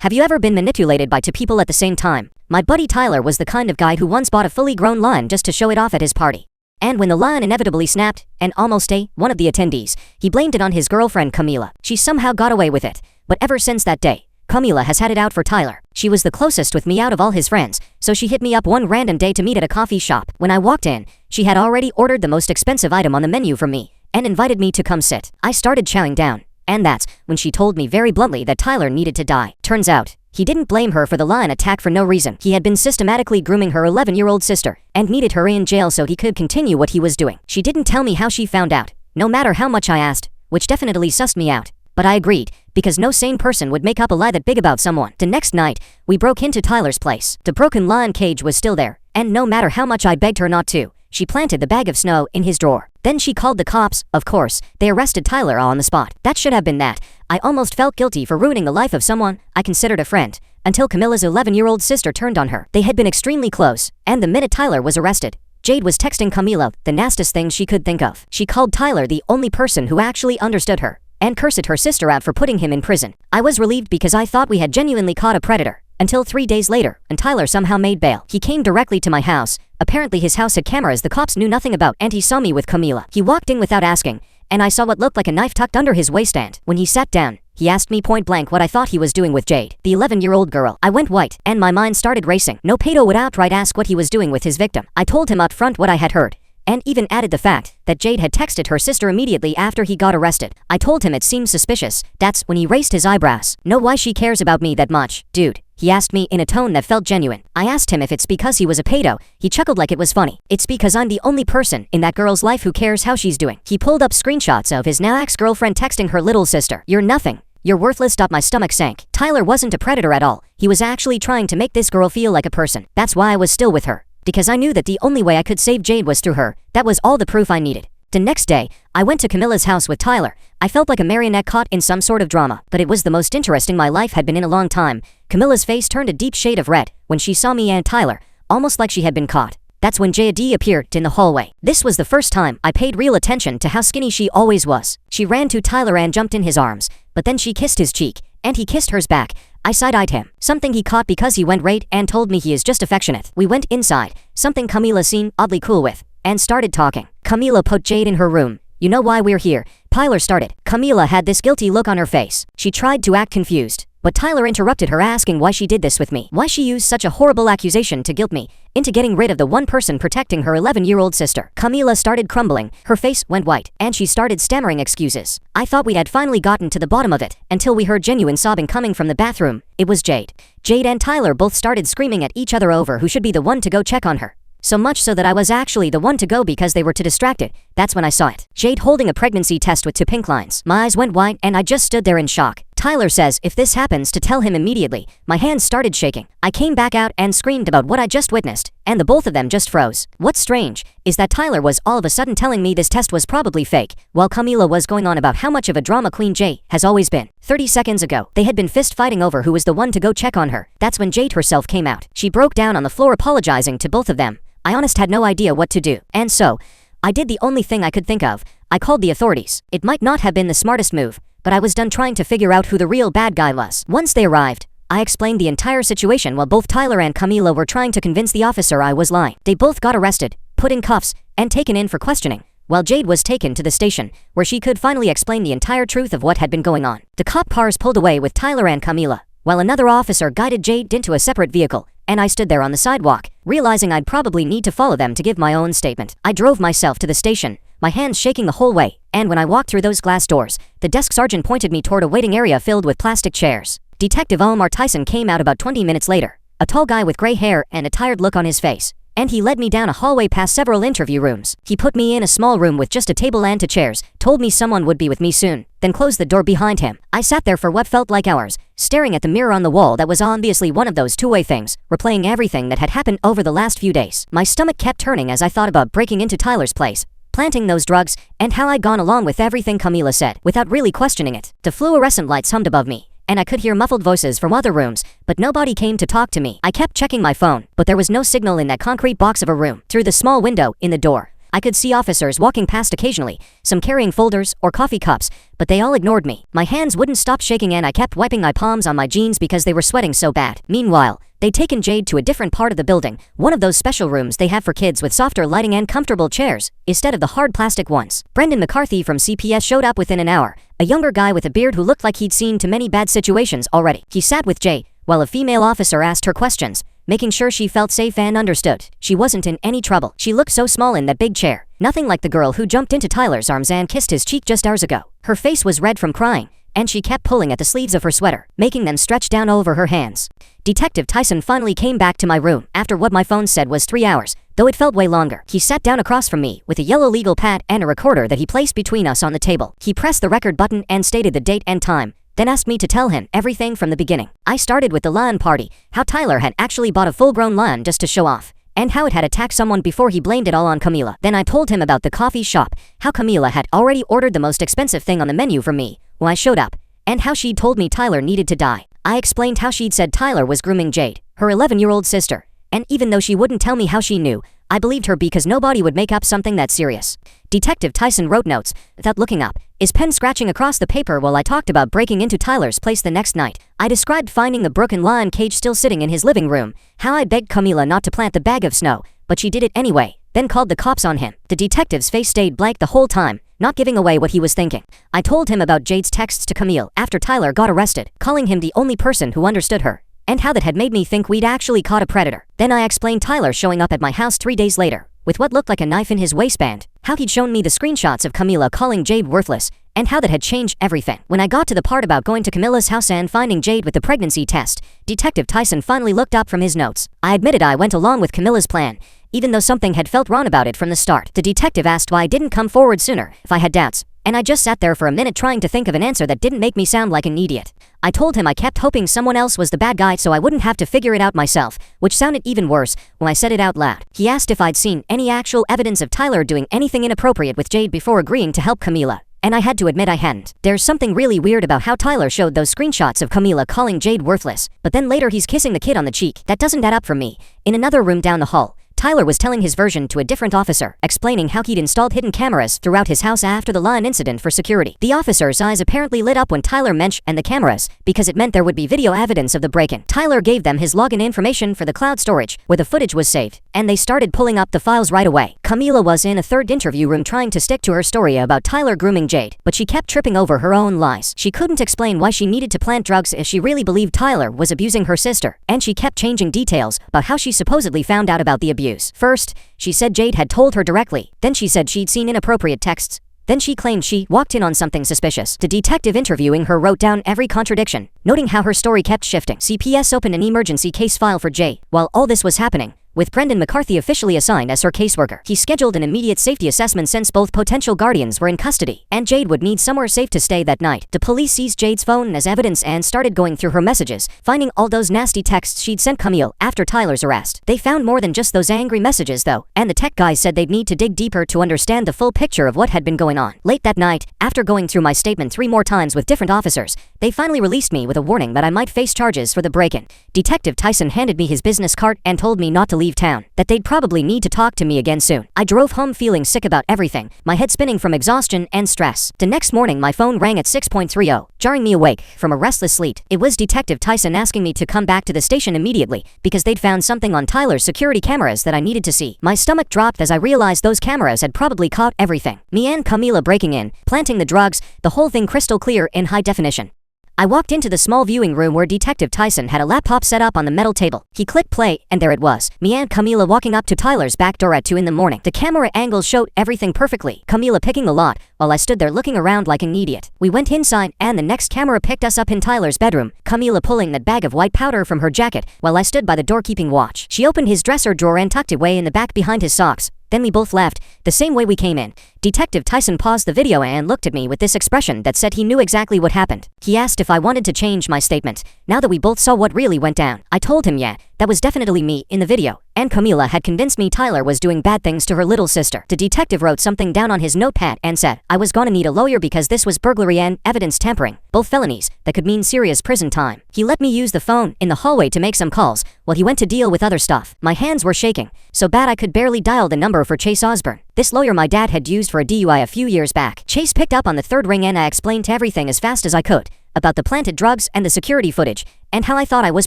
Have you ever been manipulated by two people at the same time? My buddy Tyler was the kind of guy who once bought a fully grown lion just to show it off at his party. And when the lion inevitably snapped, and almost ate one of the attendees, he blamed it on his girlfriend Camila. She somehow got away with it. But ever since that day, Camila has had it out for Tyler. She was the closest with me out of all his friends, so she hit me up one random day to meet at a coffee shop. When I walked in, she had already ordered the most expensive item on the menu from me, and invited me to come sit. I started chowing down, and that's when she told me very bluntly that Tyler needed to die. Turns out, he didn't blame her for the lion attack for no reason. He had been systematically grooming her 11-year-old sister, and needed her in jail so he could continue what he was doing. She didn't tell me how she found out, no matter how much I asked, which definitely sussed me out. But I agreed, because no sane person would make up a lie that big about someone. The next night, we broke into Tyler's place. The broken lion cage was still there, and no matter how much I begged her not to, she planted the bag of snow in his drawer. Then she called the cops. Of course, they arrested Tyler on the spot. That should have been that. I almost felt guilty for ruining the life of someone I considered a friend, until Camilla's 11-year-old sister turned on her. They had been extremely close, and the minute Tyler was arrested, Jade was texting Camila the nastiest thing she could think of. She called Tyler the only person who actually understood her, and cursed her sister out for putting him in prison. I was relieved because I thought we had genuinely caught a predator, until 3 days later, and Tyler somehow made bail. He came directly to my house. Apparently his house had cameras the cops knew nothing about, and he saw me with Camila. He walked in without asking, and I saw what looked like a knife tucked under his waistband. When he sat down, he asked me point blank what I thought he was doing with Jade, the 11-year-old girl. I went white, and my mind started racing. No pedo would outright ask what he was doing with his victim. I told him up front what I had heard, and even added the fact that Jade had texted her sister immediately after he got arrested. I told him it seemed suspicious. That's when he raised his eyebrows. Know why she cares about me that much, dude? He asked me in a tone that felt genuine. I asked him if it's because he was a pedo. He chuckled like it was funny. It's because I'm the only person in that girl's life who cares how she's doing. He pulled up screenshots of his now ex-girlfriend texting her little sister. You're nothing. You're worthless. My stomach sank. Tyler wasn't a predator at all. He was actually trying to make this girl feel like a person. That's why I was still with her, because I knew that the only way I could save Jade was through her. That was all the proof I needed. The next day, I went to Camilla's house with Tyler. I felt like a marionette caught in some sort of drama, but it was the most interesting my life had been in a long time. Camilla's face turned a deep shade of red when she saw me and Tyler, almost like she had been caught. That's when Jade appeared in the hallway. This was the first time I paid real attention to how skinny she always was. She ran to Tyler and jumped in his arms, but then she kissed his cheek, and he kissed hers back. I side-eyed him, something he caught because he went right and told me he is just affectionate. We went inside, something Camila seemed oddly cool with, and started talking. Camila put Jade in her room. You know why we're here? Tyler started. Camila had this guilty look on her face. She tried to act confused, but Tyler interrupted her asking why she did this with me. Why she used such a horrible accusation to guilt me into getting rid of the one person protecting her 11-year-old sister. Camila started crumbling, her face went white, and she started stammering excuses. I thought we had finally gotten to the bottom of it, until we heard genuine sobbing coming from the bathroom. It was Jade. Jade and Tyler both started screaming at each other over who should be the one to go check on her. So much so that I was actually the one to go because they were too distracted. That's when I saw it. Jade holding a pregnancy test with 2 pink lines. My eyes went wide and I just stood there in shock. Tyler says if this happens to tell him immediately. My hands started shaking. I came back out and screamed about what I just witnessed, and the both of them just froze. What's strange is that Tyler was all of a sudden telling me this test was probably fake, while Camila was going on about how much of a drama queen Jade has always been. 30 seconds ago, they had been fist fighting over who was the one to go check on her. That's when Jade herself came out. She broke down on the floor apologizing to both of them. I honest had no idea what to do, and so I did the only thing I could think of. I called the authorities. It might not have been the smartest move, but I was done trying to figure out who the real bad guy was. Once they arrived, I explained the entire situation while both Tyler and Camila were trying to convince the officer I was lying. They both got arrested, put in cuffs, and taken in for questioning, while Jade was taken to the station, where she could finally explain the entire truth of what had been going on. The cop cars pulled away with Tyler and Camila, while another officer guided Jade into a separate vehicle, and I stood there on the sidewalk, realizing I'd probably need to follow them to give my own statement. I drove myself to the station, my hands shaking the whole way, and when I walked through those glass doors, the desk sergeant pointed me toward a waiting area filled with plastic chairs. Detective Omar Tyson came out about 20 minutes later, a tall guy with gray hair and a tired look on his face, and he led me down a hallway past several interview rooms. He put me in a small room with just a table and 2 chairs, told me someone would be with me soon, then closed the door behind him. I sat there for what felt like hours, staring at the mirror on the wall that was obviously one of those two-way things, replaying everything that had happened over the last few days. My stomach kept turning as I thought about breaking into Tyler's place, planting those drugs, and how I'd gone along with everything Camila said, without really questioning it. The fluorescent lights hummed above me, and I could hear muffled voices from other rooms, but nobody came to talk to me. I kept checking my phone, but there was no signal in that concrete box of a room. Through the small window in the door, I could see officers walking past occasionally, some carrying folders or coffee cups, but they all ignored me. My hands wouldn't stop shaking and I kept wiping my palms on my jeans because they were sweating so bad. Meanwhile, they'd taken Jade to a different part of the building, one of those special rooms they have for kids with softer lighting and comfortable chairs, instead of the hard plastic ones. Brendan McCarthy from CPS showed up within an hour, a younger guy with a beard who looked like he'd seen too many bad situations already. He sat with Jade, while a female officer asked her questions, making sure she felt safe and understood. She wasn't in any trouble. She looked so small in that big chair, nothing like the girl who jumped into Tyler's arms and kissed his cheek just hours ago. Her face was red from crying, and she kept pulling at the sleeves of her sweater, making them stretch down over her hands. Detective Tyson finally came back to my room after what my phone said was 3 hours, though it felt way longer. He sat down across from me with a yellow legal pad and a recorder that he placed between us on the table. He pressed the record button and stated the date and time, then asked me to tell him everything from the beginning. I started with the lion party, how Tyler had actually bought a full-grown lion just to show off, and how it had attacked someone before he blamed it all on Camila. Then I told him about the coffee shop, how Camila had already ordered the most expensive thing on the menu for me when I showed up, and how she'd told me Tyler needed to die. I explained how she'd said Tyler was grooming Jade, her 11-year-old sister, and even though she wouldn't tell me how she knew, I believed her because nobody would make up something that serious. Detective Tyson wrote notes, without looking up, his pen scratching across the paper while I talked about breaking into Tyler's place the next night. I described finding the broken lion cage still sitting in his living room, how I begged Camila not to plant the bag of snow, but she did it anyway, then called the cops on him. The detective's face stayed blank the whole time, not giving away what he was thinking. I told him about Jade's texts to Camille after Tyler got arrested, calling him the only person who understood her, and how that had made me think we'd actually caught a predator. Then I explained Tyler showing up at my house 3 days later, with what looked like a knife in his waistband, how he'd shown me the screenshots of Camila calling Jade worthless, and how that had changed everything. When I got to the part about going to Camila's house and finding Jade with the pregnancy test, Detective Tyson finally looked up from his notes. I admitted I went along with Camila's plan, even though something had felt wrong about it from the start. The detective asked why I didn't come forward sooner, if I had doubts, and I just sat there for a minute trying to think of an answer that didn't make me sound like an idiot. I told him I kept hoping someone else was the bad guy so I wouldn't have to figure it out myself, which sounded even worse when I said it out loud. He asked if I'd seen any actual evidence of Tyler doing anything inappropriate with Jade before agreeing to help Camila, and I had to admit I hadn't. There's something really weird about how Tyler showed those screenshots of Camila calling Jade worthless, but then later he's kissing the kid on the cheek. That doesn't add up for me. In another room down the hall, Tyler was telling his version to a different officer, explaining how he'd installed hidden cameras throughout his house after the lion incident for security. The officer's eyes apparently lit up when Tyler mentioned the cameras, because it meant there would be video evidence of the break-in. Tyler gave them his login information for the cloud storage, where the footage was saved, and they started pulling up the files right away. Camila was in a third interview room trying to stick to her story about Tyler grooming Jade, but she kept tripping over her own lies. She couldn't explain why she needed to plant drugs if she really believed Tyler was abusing her sister, and she kept changing details about how she supposedly found out about the abuse. First, she said Jade had told her directly, then she said she'd seen inappropriate texts, then she claimed she walked in on something suspicious. The detective interviewing her wrote down every contradiction, noting how her story kept shifting. CPS opened an emergency case file for Jade while all this was happening, with Brendan McCarthy officially assigned as her caseworker. He scheduled an immediate safety assessment since both potential guardians were in custody, and Jade would need somewhere safe to stay that night. The police seized Jade's phone as evidence and started going through her messages, finding all those nasty texts she'd sent Camille after Tyler's arrest. They found more than just those angry messages though, and the tech guys said they'd need to dig deeper to understand the full picture of what had been going on. Late that night, after going through my statement 3 more times with different officers, they finally released me with a warning that I might face charges for the break-in. Detective Tyson handed me his business card and told me not to leave town, that they'd probably need to talk to me again soon. I drove home feeling sick about everything, my head spinning from exhaustion and stress. The next morning my phone rang at 6:30, jarring me awake from a restless sleep. It was Detective Tyson asking me to come back to the station immediately because they'd found something on Tyler's security cameras that I needed to see. My stomach dropped as I realized those cameras had probably caught everything. Me and Camila breaking in, planting the drugs, the whole thing crystal clear in high definition. I walked into the small viewing room where Detective Tyson had a laptop set up on the metal table. He clicked play, and there it was. Me and Camila walking up to Tyler's back door at 2 in the morning. The camera angles showed everything perfectly. Camila picking the lot, while I stood there looking around like an idiot. We went inside, and the next camera picked us up in Tyler's bedroom, Camila pulling that bag of white powder from her jacket, while I stood by the door keeping watch. She opened his dresser drawer and tucked it away in the back behind his socks. Then we both left, the same way we came in. Detective Tyson paused the video and looked at me with this expression that said he knew exactly what happened. He asked if I wanted to change my statement, now that we both saw what really went down. I told him yeah, That was definitely me in the video, and Camila had convinced me Tyler was doing bad things to her little sister. The detective wrote something down on his notepad and said, I was gonna need a lawyer because this was burglary and evidence tampering, both felonies that could mean serious prison time. He let me use the phone in the hallway to make some calls while he went to deal with other stuff. My hands were shaking, so bad I could barely dial the number for Chase Osborne, this lawyer my dad had used for a DUI a few years back. Chase picked up on the third ring and I explained everything as fast as I could about the planted drugs and the security footage, and how I thought I was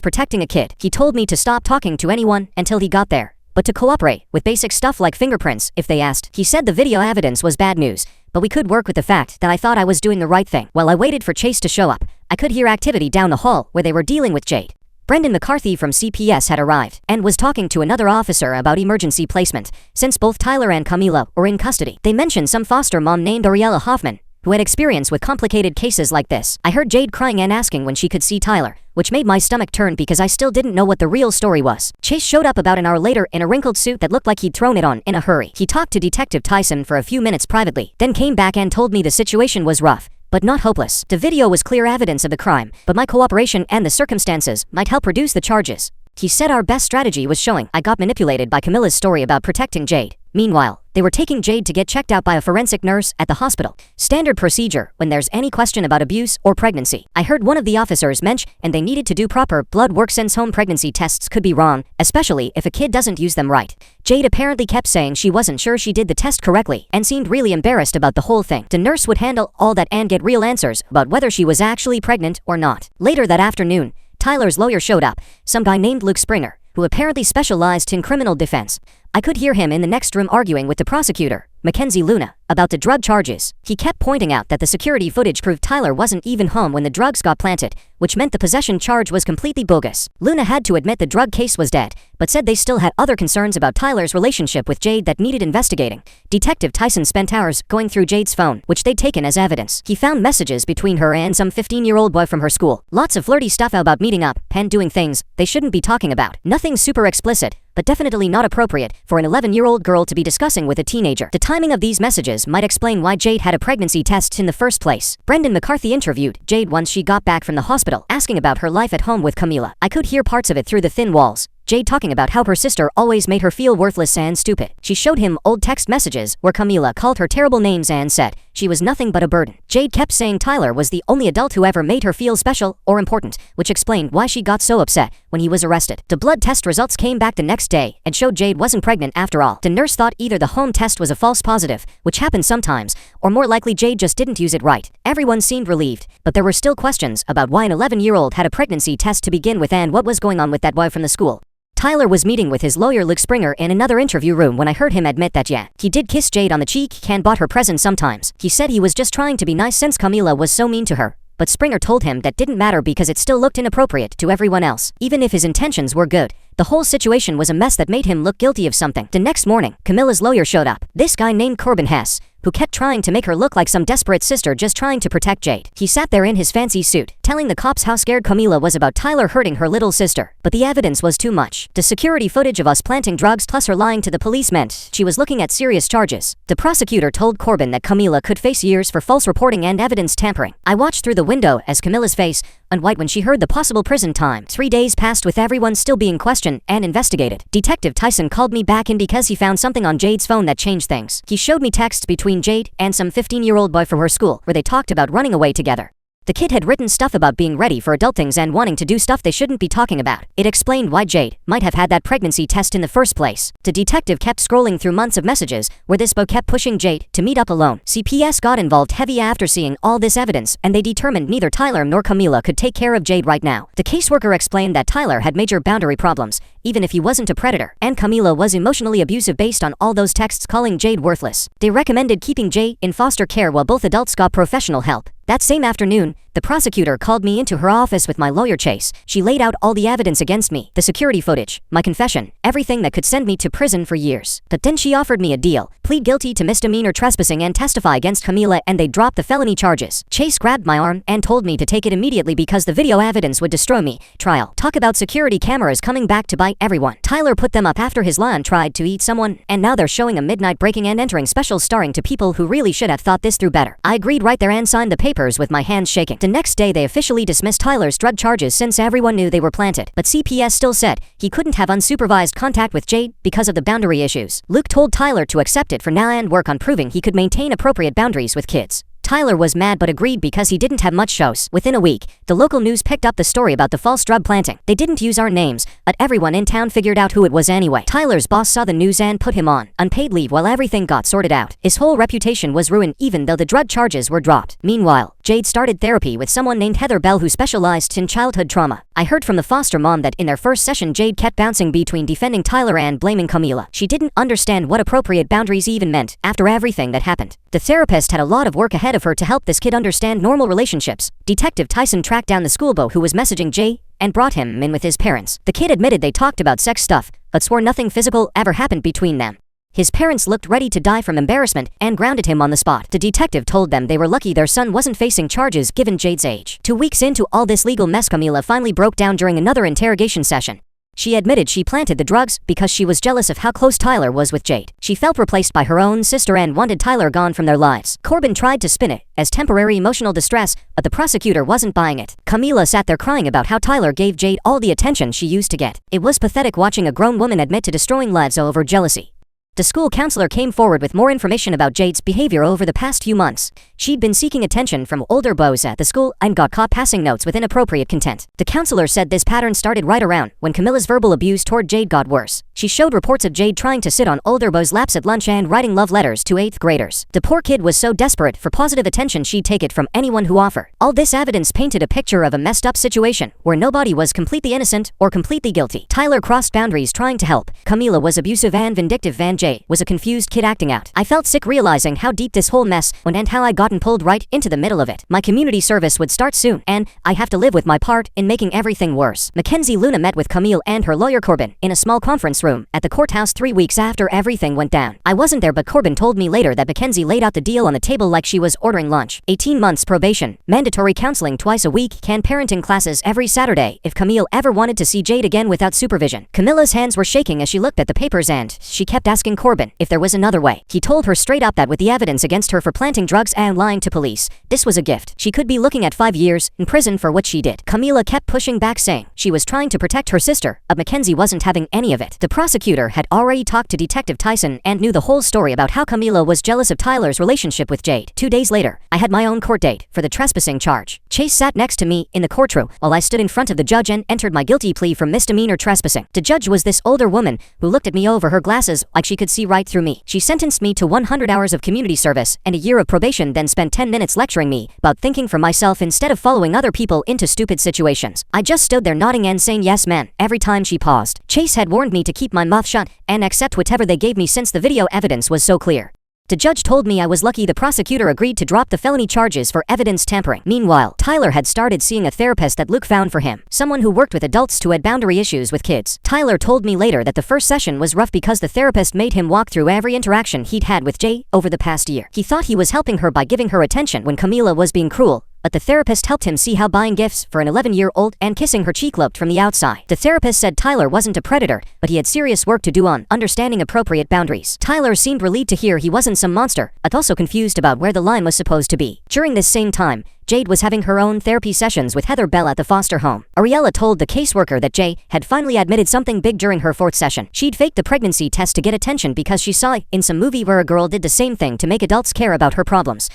protecting a kid. He told me to stop talking to anyone until he got there, but to cooperate with basic stuff like fingerprints if they asked. He said the video evidence was bad news, but we could work with the fact that I thought I was doing the right thing. While I waited for Chase to show up, I could hear activity down the hall where they were dealing with Jade. Brendan McCarthy from CPS had arrived and was talking to another officer about emergency placement, since both Tyler and Camila were in custody. They mentioned some foster mom named Ariella Hoffman, who had experience with complicated cases like this. I heard Jade crying and asking when she could see Tyler, which made my stomach turn because I still didn't know what the real story was. Chase showed up about an hour later in a wrinkled suit that looked like he'd thrown it on in a hurry. He talked to Detective Tyson for a few minutes privately, then came back and told me the situation was rough, but not hopeless. The video was clear evidence of the crime, but my cooperation and the circumstances might help reduce the charges. He said our best strategy was showing I got manipulated by Camilla's story about protecting Jade. Meanwhile, they were taking Jade to get checked out by a forensic nurse at the hospital. Standard procedure when there's any question about abuse or pregnancy. I heard one of the officers mention and they needed to do proper blood work since home pregnancy tests could be wrong, especially if a kid doesn't use them right. Jade apparently kept saying she wasn't sure she did the test correctly and seemed really embarrassed about the whole thing. The nurse would handle all that and get real answers about whether she was actually pregnant or not. Later that afternoon, Tyler's lawyer showed up, some guy named Luke Springer, who apparently specialized in criminal defense. I could hear him in the next room arguing with the prosecutor, Mackenzie Luna, about the drug charges. He kept pointing out that the security footage proved Tyler wasn't even home when the drugs got planted, which meant the possession charge was completely bogus. Luna had to admit the drug case was dead, but said they still had other concerns about Tyler's relationship with Jade that needed investigating. Detective Tyson spent hours going through Jade's phone, which they'd taken as evidence. He found messages between her and some 15-year-old boy from her school. Lots of flirty stuff about meeting up and doing things they shouldn't be talking about. Nothing super explicit, but definitely not appropriate for an 11-year-old girl to be discussing with a teenager. The timing of these messages might explain why Jade had a pregnancy test in the first place. Brendan McCarthy interviewed Jade once she got back from the hospital, asking about her life at home with Camila. I could hear parts of it through the thin walls. Jade talking about how her sister always made her feel worthless and stupid. She showed him old text messages where Camila called her terrible names and said she was nothing but a burden. Jade kept saying Tyler was the only adult who ever made her feel special or important, which explained why she got so upset when he was arrested. The blood test results came back the next day and showed Jade wasn't pregnant after all. The nurse thought either the home test was a false positive, which happens sometimes, or more likely Jade just didn't use it right. Everyone seemed relieved, but there were still questions about why an 11-year-old had a pregnancy test to begin with and what was going on with that boy from the school. Tyler was meeting with his lawyer Luke Springer in another interview room when I heard him admit that he did kiss Jade on the cheek and bought her presents sometimes. He said he was just trying to be nice since Camila was so mean to her, but Springer told him that didn't matter because it still looked inappropriate to everyone else. Even if his intentions were good, the whole situation was a mess that made him look guilty of something. The next morning, Camilla's lawyer showed up. This guy named Corbin Hess, who kept trying to make her look like some desperate sister just trying to protect Jade. He sat there in his fancy suit, telling the cops how scared Camila was about Tyler hurting her little sister. But the evidence was too much. The security footage of us planting drugs plus her lying to the police meant she was looking at serious charges. The prosecutor told Corbin that Camila could face years for false reporting and evidence tampering. I watched through the window as Camilla's face went white when she heard the possible prison time. 3 days passed with everyone still being questioned and investigated. Detective Tyson called me back in because he found something on Jade's phone that changed things. He showed me texts between Jade and some 15-year-old boy from her school where they talked about running away together. The kid had written stuff about being ready for adult things and wanting to do stuff they shouldn't be talking about. It explained why Jade might have had that pregnancy test in the first place. The detective kept scrolling through months of messages where this boy kept pushing Jade to meet up alone. CPS got involved heavy after seeing all this evidence, and they determined neither Tyler nor Camila could take care of Jade right now. The caseworker explained that Tyler had major boundary problems, even if he wasn't a predator, and Camila was emotionally abusive based on all those texts calling Jade worthless. They recommended keeping Jade in foster care while both adults got professional help. That same afternoon, the prosecutor called me into her office with my lawyer Chase. She laid out all the evidence against me, the security footage, my confession, everything that could send me to prison for years. But then she offered me a deal: plead guilty to misdemeanor trespassing and testify against Camila, and they'd drop the felony charges. Chase grabbed my arm and told me to take it immediately because the video evidence would destroy me. Trial. Talk about security cameras coming back to bite everyone. Tyler put them up after his lion tried to eat someone, and now they're showing a midnight breaking and entering special starring to people who really should have thought this through better. I agreed right there and signed the papers with my hands shaking. the next day they officially dismissed Tyler's drug charges since everyone knew they were planted. But CPS still said he couldn't have unsupervised contact with Jade because of the boundary issues. Luke told Tyler to accept it for now and work on proving he could maintain appropriate boundaries with kids. Tyler was mad but agreed because he didn't have much shows. Within a week, the local news picked up the story about the false drug planting. They didn't use our names, but everyone in town figured out who it was anyway. Tyler's boss saw the news and put him on unpaid leave while everything got sorted out. His whole reputation was ruined even though the drug charges were dropped. Meanwhile, Jade started therapy with someone named Heather Bell who specialized in childhood trauma. I heard from the foster mom that in their first session Jade kept bouncing between defending Tyler and blaming Camila. She didn't understand what appropriate boundaries even meant after everything that happened. The therapist had a lot of work ahead of her to help this kid understand normal relationships. Detective Tyson tracked down the schoolboy who was messaging Jay and brought him in with his parents. The kid admitted they talked about sex stuff, but swore nothing physical ever happened between them. His parents looked ready to die from embarrassment and grounded him on the spot. The detective told them they were lucky their son wasn't facing charges given Jade's age. 2 weeks into all this legal mess, Camila finally broke down during another interrogation session. She admitted she planted the drugs because she was jealous of how close Tyler was with Jade. She felt replaced by her own sister and wanted Tyler gone from their lives. Corbin tried to spin it as temporary emotional distress, but the prosecutor wasn't buying it. Camila sat there crying about how Tyler gave Jade all the attention she used to get. It was pathetic watching a grown woman admit to destroying lives over jealousy. The school counselor came forward with more information about Jade's behavior over the past few months. She'd been seeking attention from older boys at the school and got caught passing notes with inappropriate content. The counselor said this pattern started right around when Camilla's verbal abuse toward Jade got worse. She showed reports of Jade trying to sit on older boys' laps at lunch and writing love letters to 8th graders. The poor kid was so desperate for positive attention she'd take it from anyone who offered. All this evidence painted a picture of a messed up situation where nobody was completely innocent or completely guilty. Tyler crossed boundaries trying to help. Camila was abusive and vindictive, and Jade was a confused kid acting out. I felt sick realizing how deep this whole mess went and how I gotten pulled right into the middle of it. My community service would start soon, and I have to live with my part in making everything worse. Mackenzie Luna met with Camille and her lawyer Corbin in a small conference room at the courthouse 3 weeks after everything went down. I wasn't there, but Corbin told me later that Mackenzie laid out the deal on the table like she was ordering lunch. 18 months probation, mandatory counseling twice a week, can parenting classes every Saturday if Camille ever wanted to see Jade again without supervision. Camilla's hands were shaking as she looked at the papers and she kept asking Corbin if there was another way. He told her straight up that with the evidence against her for planting drugs and lying to police, this was a gift. She could be looking at 5 years in prison for what she did. Camila kept pushing back, saying she was trying to protect her sister, but Mackenzie wasn't having any of it. The prosecutor had already talked to Detective Tyson and knew the whole story about how Camila was jealous of Tyler's relationship with Jade. 2 days later, I had my own court date for the trespassing charge. Chase sat next to me in the courtroom while I stood in front of the judge and entered my guilty plea for misdemeanor trespassing. The judge was this older woman who looked at me over her glasses like she could see right through me. She sentenced me to 100 hours of community service and a year of probation, then spent 10 minutes lecturing me about thinking for myself instead of following other people into stupid situations. I just stood there nodding and saying yes ma'am every time she paused. Chase had warned me to keep my mouth shut and accept whatever they gave me since the video evidence was so clear. The judge told me I was lucky the prosecutor agreed to drop the felony charges for evidence tampering. Meanwhile, Tyler had started seeing a therapist that Luke found for him, someone who worked with adults who had boundary issues with kids. Tyler told me later that the first session was rough because the therapist made him walk through every interaction he'd had with Jay over the past year. He thought he was helping her by giving her attention when Camila was being cruel, but the therapist helped him see how buying gifts for an 11-year-old and kissing her cheek looked from the outside. The therapist said Tyler wasn't a predator, but he had serious work to do on understanding appropriate boundaries. Tyler seemed relieved to hear he wasn't some monster, but also confused about where the line was supposed to be. During this same time, Jade was having her own therapy sessions with Heather Bell at the foster home. Ariella told the caseworker that Jay had finally admitted something big during her 4th session. She'd faked the pregnancy test to get attention because she saw it in some movie where a girl did the same thing to make adults care about her problems.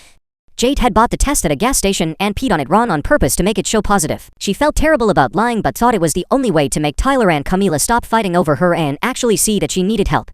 Jade had bought the test at a gas station and peed on it raw on purpose to make it show positive. She felt terrible about lying but thought it was the only way to make Tyler and Camila stop fighting over her and actually see that she needed help.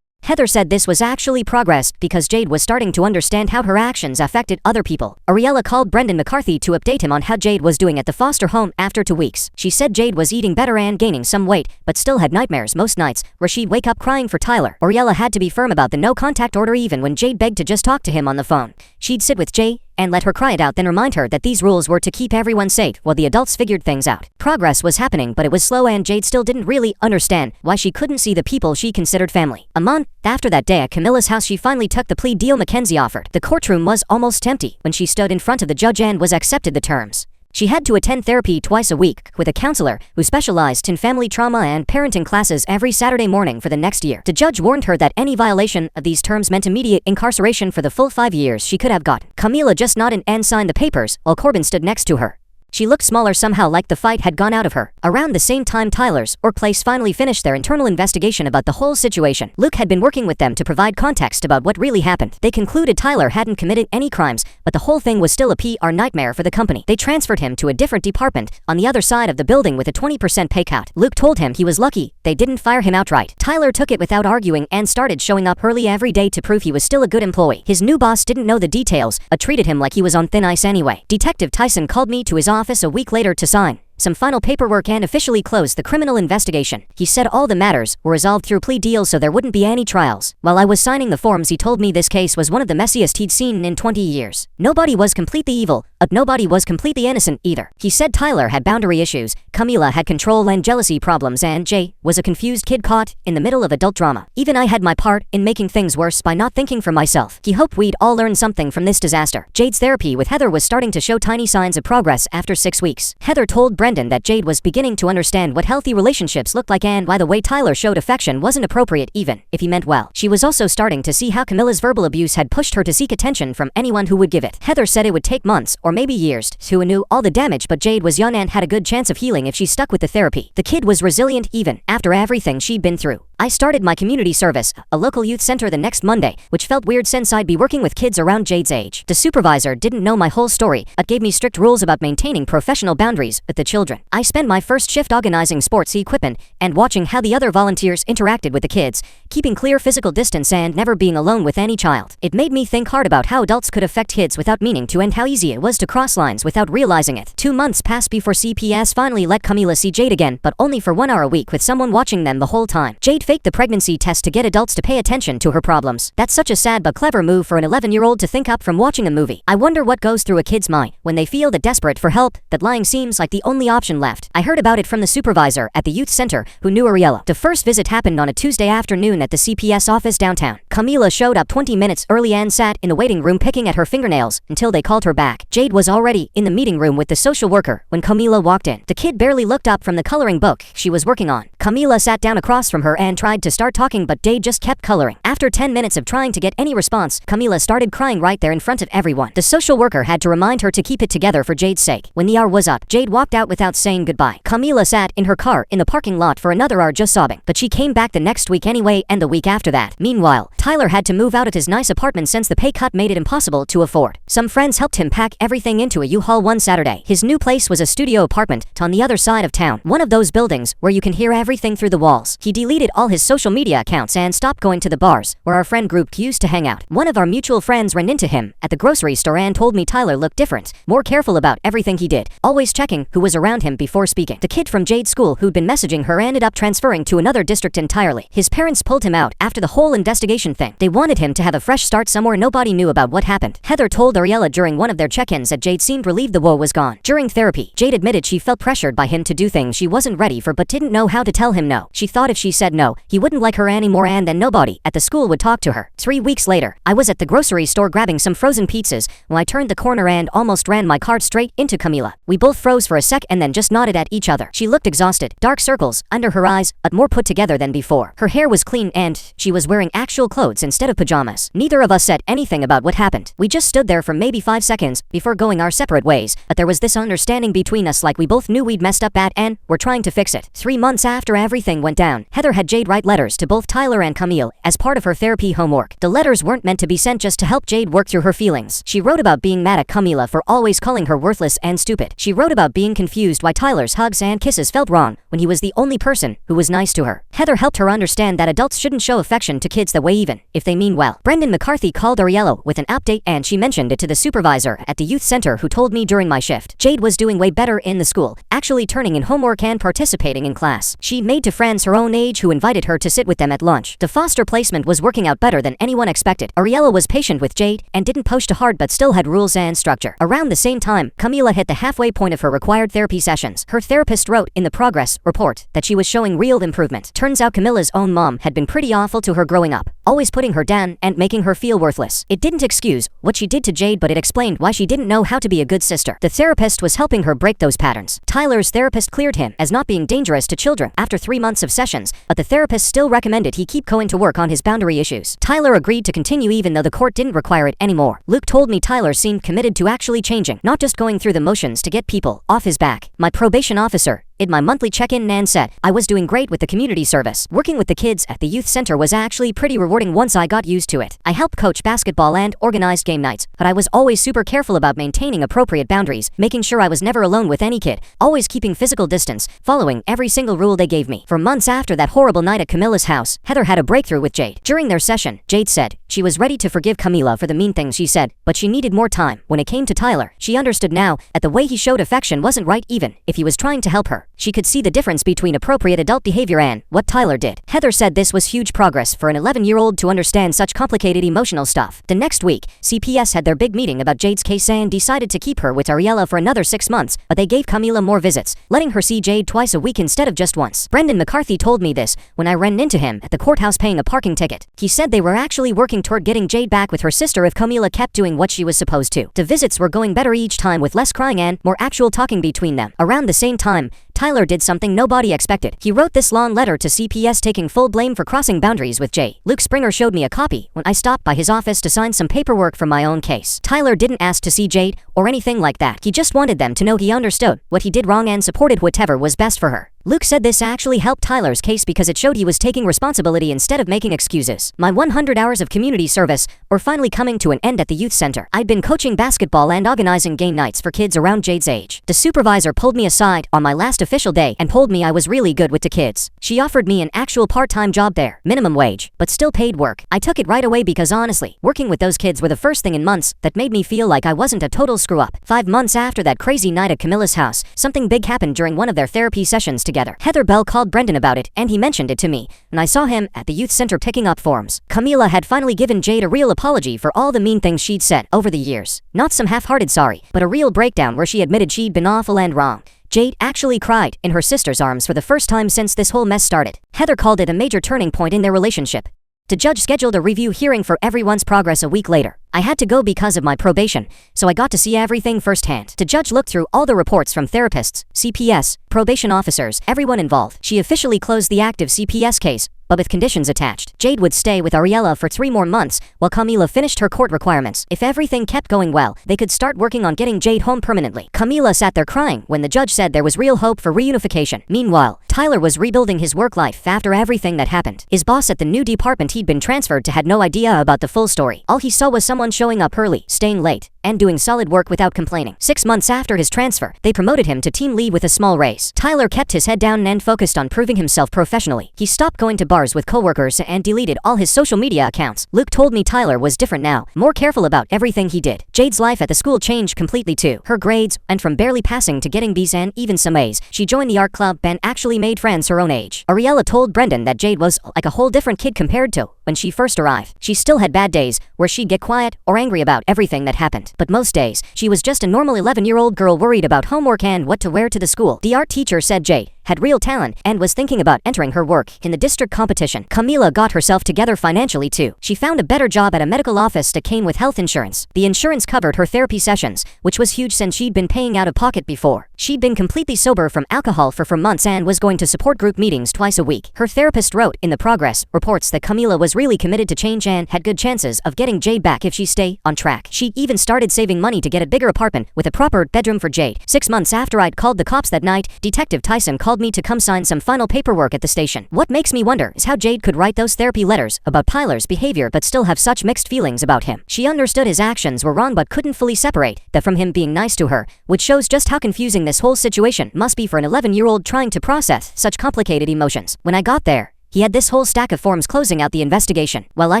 Heather said this was actually progress because Jade was starting to understand how her actions affected other people. Ariella called Brendan McCarthy to update him on how Jade was doing at the foster home after 2 weeks. She said Jade was eating better and gaining some weight, but still had nightmares most nights where she'd wake up crying for Tyler. Ariella had to be firm about the no contact order even when Jade begged to just talk to him on the phone. She'd sit with Jay and let her cry it out, then remind her that these rules were to keep everyone safe while the adults figured things out. Progress was happening, but it was slow and Jade still didn't really understand why she couldn't see the people she considered family. A month after that day at Camilla's house, she finally took the plea deal Mackenzie offered. The courtroom was almost empty when she stood in front of the judge and was accepted the terms. She had to attend therapy twice a week with a counselor who specialized in family trauma and parenting classes every Saturday morning for the next year. The judge warned her that any violation of these terms meant immediate incarceration for the full 5 years she could have gotten. Camila just nodded and signed the papers while Corbin stood next to her. She looked smaller somehow, like the fight had gone out of her. Around the same time, Tyler's place finally finished their internal investigation about the whole situation. Luke had been working with them to provide context about what really happened. They concluded Tyler hadn't committed any crimes, but the whole thing was still a PR nightmare for the company. They transferred him to a different department on the other side of the building with a 20% pay cut. Luke told him he was lucky they didn't fire him outright. Tyler took it without arguing and started showing up early every day to prove he was still a good employee. His new boss didn't know the details, but treated him like he was on thin ice anyway. Detective Tyson called me to his office a week later to sign some final paperwork and officially close the criminal investigation. He said all the matters were resolved through plea deals so there wouldn't be any trials. While I was signing the forms, he told me this case was one of the messiest he'd seen in 20 years. Nobody was completely evil, but nobody was completely innocent either. He said Tyler had boundary issues, Camila had control and jealousy problems, and Jay was a confused kid caught in the middle of adult drama. Even I had my part in making things worse by not thinking for myself. He hoped we'd all learn something from this disaster. Jade's therapy with Heather was starting to show tiny signs of progress after 6 weeks. Heather told Brendan that Jade was beginning to understand what healthy relationships looked like and why the way Tyler showed affection wasn't appropriate even if he meant well. She was also starting to see how Camilla's verbal abuse had pushed her to seek attention from anyone who would give it. Heather said it would take months or maybe years to undo all the damage, but Jade was young and had a good chance of healing if she stuck with the therapy. The kid was resilient even after everything she'd been through. I started my community service, a local youth center, the next Monday, which felt weird since I'd be working with kids around Jade's age. The supervisor didn't know my whole story, but gave me strict rules about maintaining professional boundaries with the children. I spent my first shift organizing sports equipment and watching how the other volunteers interacted with the kids, keeping clear physical distance and never being alone with any child. It made me think hard about how adults could affect kids without meaning to and how easy it was to cross lines without realizing it. 2 months passed before CPS finally let Camila see Jade again, but only for 1 hour a week with someone watching them the whole time. Jade faked the pregnancy test to get adults to pay attention to her problems. That's such a sad but clever move for an 11-year-old to think up from watching a movie. I wonder what goes through a kid's mind when they feel that desperate for help, that lying seems like the only option left. I heard about it from the supervisor at the youth center who knew Ariella. The first visit happened on a Tuesday afternoon at the CPS office downtown. Camila showed up 20 minutes early and sat in the waiting room picking at her fingernails until they called her back. Jade was already in the meeting room with the social worker when Camila walked in. The kid barely looked up from the coloring book she was working on. Camila sat down across from her and tried to start talking, but Jade just kept coloring. After 10 minutes of trying to get any response, Camila started crying right there in front of everyone. The social worker had to remind her to keep it together for Jade's sake. When the hour was up, Jade walked out without saying goodbye. Camila sat in her car in the parking lot for another hour just sobbing, but she came back the next week anyway and the week after that. Meanwhile, Tyler had to move out of his nice apartment since the pay cut made it impossible to afford. Some friends helped him pack everything into a U-Haul one Saturday. His new place was a studio apartment on the other side of town, one of those buildings where you can hear everything through the walls. He deleted all his social media accounts and stopped going to the bars where our friend group used to hang out. One of our mutual friends ran into him at the grocery store and told me Tyler looked different, more careful about everything he did, always checking who was around him before speaking. The kid from Jade's school who'd been messaging her ended up transferring to another district entirely. His parents pulled him out after the whole investigation thing. They wanted him to have a fresh start somewhere nobody knew about what happened. Heather told Ariella during one of their check-ins that Jade seemed relieved the woe was gone. During therapy, Jade admitted she felt pressured by him to do things she wasn't ready for but didn't know how to tell him no. She thought if she said no, he wouldn't like her anymore and then nobody at the school would talk to her. 3 weeks later, I was at the grocery store grabbing some frozen pizzas when I turned the corner and almost ran my cart straight into Camila. We both froze for a sec and then just nodded at each other. She looked exhausted, dark circles under her eyes, but more put together than before. Her hair was clean and she was wearing actual clothes instead of pajamas. Neither of us said anything about what happened. We just stood there for maybe 5 seconds before going our separate ways, but there was this understanding between us, like we both knew we'd messed up bad and were trying to fix it. 3 months after everything went down, Heather had Jade write letters to both Tyler and Camille as part of her therapy homework. The letters weren't meant to be sent just to help Jade work through her feelings. She wrote about being mad at Camila for always calling her worthless and stupid. She wrote about being confused why Tyler's hugs and kisses felt wrong when he was the only person who was nice to her. Heather helped her understand that adults shouldn't show affection to kids that way even if they mean well. Brendan McCarthy called Ariella with an update and she mentioned it to the supervisor at the youth center who told me during my shift. Jade was doing way better in the school, actually turning in homework and participating in class. She made to friends her own age who invited her to sit with them at lunch. The foster placement was working out better than anyone expected. Ariella was patient with Jade and didn't push too hard but still had rules and structure. Around the same time, Camila hit the halfway point of her required therapy sessions. Her therapist wrote in the progress report that she was showing real improvement. Turns out Camilla's own mom had been pretty awful to her growing up, always putting her down and making her feel worthless. It didn't excuse what she did to Jade, but it explained why she didn't know how to be a good sister. The therapist was helping her break those patterns. Tyler's therapist cleared him as not being dangerous to children after 3 months of sessions, but the therapist therapist still recommended he keep going to work on his boundary issues. Tyler agreed to continue even though the court didn't require it anymore. Luke told me Tyler seemed committed to actually changing, not just going through the motions to get people off his back. My probation officer, in my monthly check-in, Nan said I was doing great with the community service. Working with the kids at the youth center was actually pretty rewarding once I got used to it. I helped coach basketball and organized game nights, but I was always super careful about maintaining appropriate boundaries, making sure I was never alone with any kid, always keeping physical distance, following every single rule they gave me. For months after that horrible night at Camilla's house, Heather had a breakthrough with Jade. During their session, Jade said she was ready to forgive Camilla for the mean things she said, but she needed more time. When it came to Tyler, she understood now that the way he showed affection wasn't right even if he was trying to help her. She could see the difference between appropriate adult behavior and what Tyler did. Heather said this was huge progress for an 11-year-old to understand such complicated emotional stuff. The next week, CPS had their big meeting about Jade's case and decided to keep her with Ariella for another 6 months, but they gave Camila more visits, letting her see Jade twice a week instead of just once. Brendan McCarthy told me this when I ran into him at the courthouse paying a parking ticket. He said they were actually working toward getting Jade back with her sister if Camila kept doing what she was supposed to. The visits were going better each time with less crying and more actual talking between them. Around the same time, Tyler did something nobody expected. He wrote this long letter to CPS taking full blame for crossing boundaries with Jade. Luke Springer showed me a copy when I stopped by his office to sign some paperwork for my own case. Tyler didn't ask to see Jade or anything like that. He just wanted them to know he understood what he did wrong and supported whatever was best for her. Luke said this actually helped Tyler's case because it showed he was taking responsibility instead of making excuses. My 100 hours of community service were finally coming to an end at the youth center. I'd been coaching basketball and organizing game nights for kids around Jade's age. The supervisor pulled me aside on my last official day and told me I was really good with the kids. She offered me an actual part-time job there, minimum wage, but still paid work. I took it right away because honestly, working with those kids were the first thing in months that made me feel like I wasn't a total screw-up. 5 months after that crazy night at Camilla's house, something big happened during one of their therapy sessions together. Heather Bell called Brendan about it, and he mentioned it to me, and I saw him at the youth center picking up forms. Camila had finally given Jade a real apology for all the mean things she'd said over the years. Not some half-hearted sorry, but a real breakdown where she admitted she'd been awful and wrong. Jade actually cried in her sister's arms for the first time since this whole mess started. Heather called it a major turning point in their relationship. The judge scheduled a review hearing for everyone's progress a week later. I had to go because of my probation, so I got to see everything firsthand. The judge looked through all the reports from therapists, CPS, probation officers, everyone involved. She officially closed the active CPS case, but with conditions attached. Jade would stay with Ariella for 3 more months while Camila finished her court requirements. If everything kept going well, they could start working on getting Jade home permanently. Camila sat there crying when the judge said there was real hope for reunification. Meanwhile, Tyler was rebuilding his work life after everything that happened. His boss at the new department he'd been transferred to had no idea about the full story. All he saw was someone showing up early, staying late, and doing solid work without complaining. 6 months after his transfer, they promoted him to team lead with a small raise. Tyler kept his head down and focused on proving himself professionally. He stopped going to bars with coworkers and deleted all his social media accounts. Luke told me Tyler was different now, more careful about everything he did. Jade's life at the school changed completely too. Her grades went from barely passing to getting B's and even some A's. She joined the art club and actually made friends her own age. Ariella told Brendan that Jade was like a whole different kid compared to when she first arrived. She still had bad days where she'd get quiet or angry about everything that happened. But most days, she was just a normal 11-year-old girl worried about homework and what to wear to the school. The art teacher said Jade had real talent and was thinking about entering her work in the district competition. Camila got herself together financially too. She found a better job at a medical office that came with health insurance. The insurance covered her therapy sessions, which was huge since she'd been paying out of pocket before. She'd been completely sober from alcohol for months and was going to support group meetings twice a week. Her therapist wrote in the progress reports that Camila was really committed to change and had good chances of getting Jade back if she stayed on track. She even started saving money to get a bigger apartment with a proper bedroom for Jade. 6 months after I'd called the cops that night, Detective Tyson called me to come sign some final paperwork at the station. What makes me wonder is how Jade could write those therapy letters about Tyler's behavior but still have such mixed feelings about him. She understood his actions were wrong but couldn't fully separate that from him being nice to her, which shows just how confusing this whole situation must be for an 11-year-old trying to process such complicated emotions. When I got there, he had this whole stack of forms closing out the investigation. While I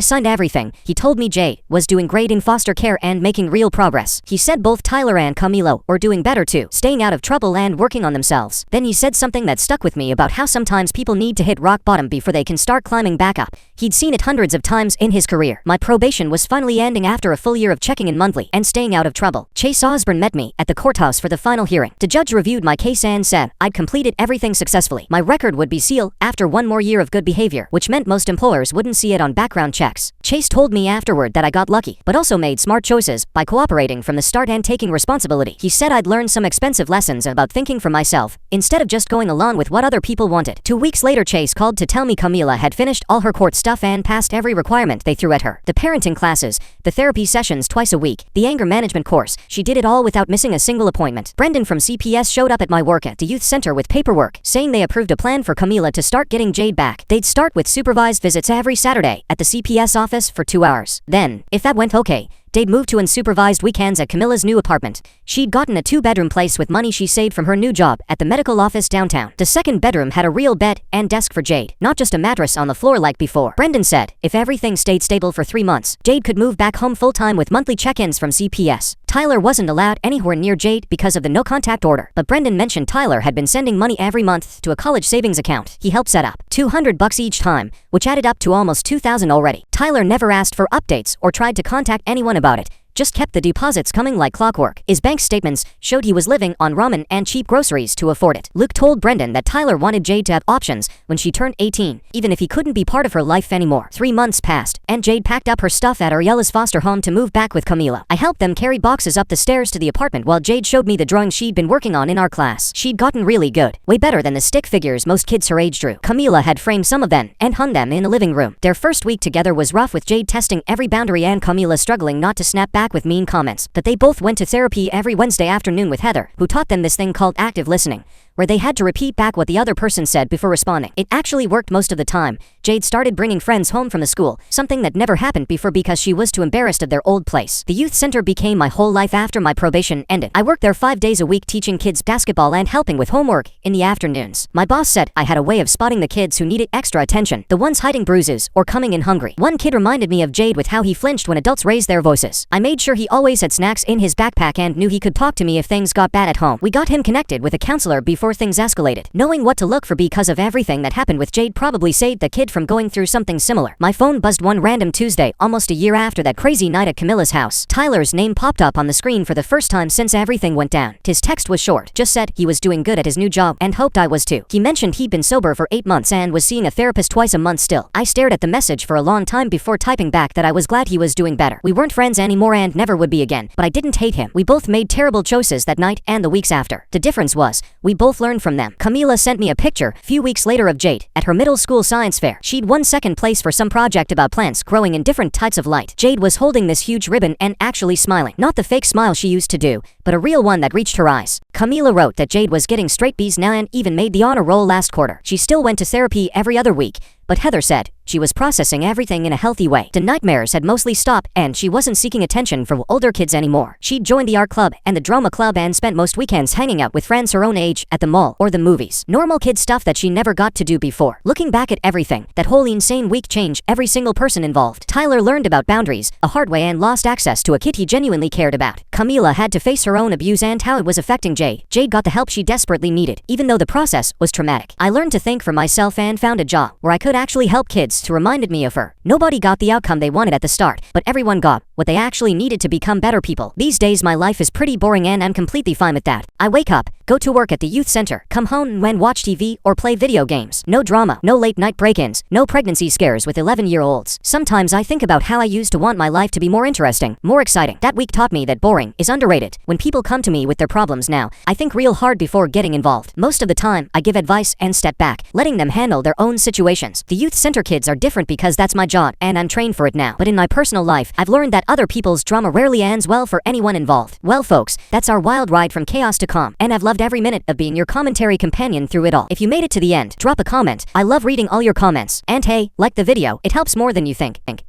signed everything, he told me Jade was doing great in foster care and making real progress. He said both Tyler and Camilo were doing better too, staying out of trouble and working on themselves. Then he said something that stuck with me about how sometimes people need to hit rock bottom before they can start climbing back up. He'd seen it hundreds of times in his career. My probation was finally ending after a full year of checking in monthly and staying out of trouble. Chase Osborne met me at the courthouse for the final hearing. The judge reviewed my case and said I'd completed everything successfully. My record would be sealed after 1 more year of good good behavior, which meant most employers wouldn't see it on background checks. Chase told me afterward that I got lucky, but also made smart choices by cooperating from the start and taking responsibility. He said I'd learned some expensive lessons about thinking for myself, instead of just going along with what other people wanted. 2 weeks later, Chase called to tell me Camila had finished all her court stuff and passed every requirement they threw at her. The parenting classes, the therapy sessions twice a week, the anger management course, she did it all without missing a single appointment. Brendan from CPS showed up at my work at the youth center with paperwork, saying they approved a plan for Camila to start getting Jade back. They'd start with supervised visits every Saturday at the CPS office for 2 hours. Then, if that went okay, they'd move to unsupervised weekends at Camilla's new apartment. She'd gotten a 2-bedroom place with money she saved from her new job at the medical office downtown. The second bedroom had a real bed and desk for Jade, not just a mattress on the floor like before. Brendan said if everything stayed stable for 3 months, Jade could move back home full-time with monthly check-ins from CPS. Tyler wasn't allowed anywhere near Jade because of the no-contact order, but Brendan mentioned Tyler had been sending money every month to a college savings account he helped set up. $200 each time, which added up to almost $2,000 already. Tyler never asked for updates or tried to contact anyone about it, just kept the deposits coming like clockwork. His bank statements showed he was living on ramen and cheap groceries to afford it. Luke told Brendan that Tyler wanted Jade to have options when she turned 18, even if he couldn't be part of her life anymore. 3 months passed, and Jade packed up her stuff at Ariella's foster home to move back with Camila. I helped them carry boxes up the stairs to the apartment while Jade showed me the drawings she'd been working on in our class. She'd gotten really good, way better than the stick figures most kids her age drew. Camila had framed some of them and hung them in the living room. Their first week together was rough, with Jade testing every boundary and Camila struggling not to snap back with mean comments. But they both went to therapy every Wednesday afternoon with Heather, who taught them this thing called active listening, where they had to repeat back what the other person said before responding. It actually worked most of the time. Jade started bringing friends home from the school, something that never happened before because she was too embarrassed of their old place. The youth center became my whole life after my probation ended. I worked there 5 days a week teaching kids basketball and helping with homework in the afternoons. My boss said I had a way of spotting the kids who needed extra attention, the ones hiding bruises or coming in hungry. One kid reminded me of Jade with how he flinched when adults raised their voices. I made sure he always had snacks in his backpack and knew he could talk to me if things got bad at home. We got him connected with a counselor before things escalated. Knowing what to look for because of everything that happened with Jade probably saved the kid from going through something similar. My phone buzzed one random Tuesday, almost a year after that crazy night at Camilla's house. Tyler's name popped up on the screen for the first time since everything went down. His text was short, just said he was doing good at his new job and hoped I was too. He mentioned he'd been sober for 8 months and was seeing a therapist twice a month still. I stared at the message for a long time before typing back that I was glad he was doing better. We weren't friends anymore and never would be again, but I didn't hate him. We both made terrible choices that night and the weeks after. The difference was, we both learned from them. Camila sent me a picture a few weeks later of Jade at her middle school science fair. She'd won second place for some project about plants growing in different types of light. Jade was holding this huge ribbon and actually smiling. Not the fake smile she used to do, but a real one that reached her eyes. Camila wrote that Jade was getting straight B's now and even made the honor roll last quarter. She still went to therapy every other week, but Heather said she was processing everything in a healthy way. The nightmares had mostly stopped and she wasn't seeking attention from older kids anymore. She'd joined the art club and the drama club and spent most weekends hanging out with friends her own age at the mall or the movies. Normal kid stuff that she never got to do before. Looking back at everything, that whole insane week changed every single person involved. Tyler learned about boundaries a hard way and lost access to a kid he genuinely cared about. Camila had to face her own abuse and how it was affecting Jade. Jade got the help she desperately needed, even though the process was traumatic. I learned to think for myself and found a job where I could actually help kids who reminded me of her. Nobody got the outcome they wanted at the start, but everyone got what they actually needed to become better people. These days my life is pretty boring and I'm completely fine with that. I wake up, go to work at the youth center, come home and watch TV or play video games. No drama, no late night break-ins, no pregnancy scares with 11-year-olds. Sometimes I think about how I used to want my life to be more interesting, more exciting. That week taught me that boring is underrated. When people come to me with their problems now, I think real hard before getting involved. Most of the time, I give advice and step back, letting them handle their own situations. The youth center kids are different because that's my job and I'm trained for it now. But in my personal life, I've learned that other people's drama rarely ends well for anyone involved. Well folks, that's our wild ride from chaos to calm, and I've loved every minute of being your commentary companion through it all. If you made it to the end, drop a comment. I love reading all your comments. And hey, like the video, it helps more than you think.